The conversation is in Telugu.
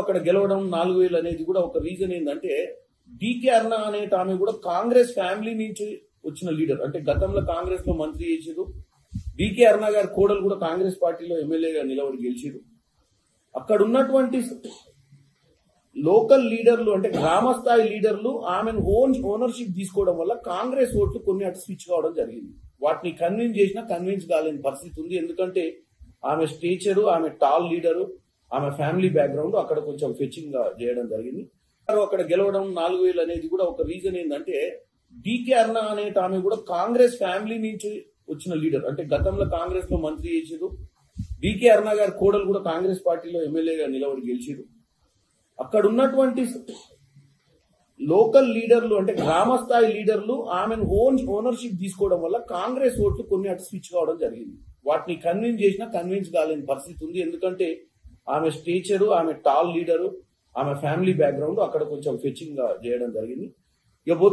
అక్కడ గెలవడం 4,000 అనేది కూడా ఒక రీజన్ ఏంటంటే డీకే అరుణ అనే ఆమె కూడా కాంగ్రెస్ ఫ్యామిలీ నుంచి వచ్చిన లీడర్. అంటే గతంలో కాంగ్రెస్ లో మంత్రి చేసిరు. డీకే అరుణ గారి కోడలు కూడా కాంగ్రెస్ పార్టీలో ఎమ్మెల్యేగా నిలబడి గెలిచిరు. అక్కడ ఉన్నటువంటి లోకల్ లీడర్లు అంటే గ్రామ స్థాయి లీడర్లు ఆమెను ఓనర్షిప్ తీసుకోవడం వల్ల కాంగ్రెస్ ఓట్లు కొన్ని అటు స్విచ్ కావడం జరిగింది. వాటిని కన్విన్స్ చేసినా కన్విన్స్ కాలేని పరిస్థితి ఉంది. ఎందుకంటే ఆమె స్టేచరు, ఆమె టాల్ లీడరు, ఆమె ఫ్యామిలీ బ్యాక్గ్రౌండ్ అక్కడ కొంచెం ఫెచింగ్ గా చేయడం జరిగింది. అక్కడ గెలవడం 4,000 అనేది కూడా ఒక రీజన్ ఏంటంటే డీకే అరుణ అనే ఆమె కూడా కాంగ్రెస్ ఫ్యామిలీ నుంచి వచ్చిన లీడర్. అంటే గతంలో కాంగ్రెస్ లో మంత్రి చేసిరు. డీకే అరుణ గారి కోడలు కూడా కాంగ్రెస్ పార్టీలో ఎమ్మెల్యేగా నిలబడి గెలిచిరు. అక్కడ ఉన్నటువంటి లోకల్ లీడర్లు అంటే గ్రామ స్థాయి లీడర్లు ఆమెను ఓనర్షిప్ తీసుకోవడం వల్ల కాంగ్రెస్ ఓట్లు కొన్ని అటు స్విచ్ కావడం జరిగింది. వాటిని కన్విన్స్ చేసినా కన్విన్స్ కాలేని పరిస్థితి ఉంది. ఎందుకంటే ఆమె స్టేచరు, ఆమె టాల్ లీడరు, ఆమె ఫ్యామిలీ బ్యాక్గ్రౌండ్ అక్కడ కొంచెం ఫెచింగ్ గా చేయడం జరిగింది.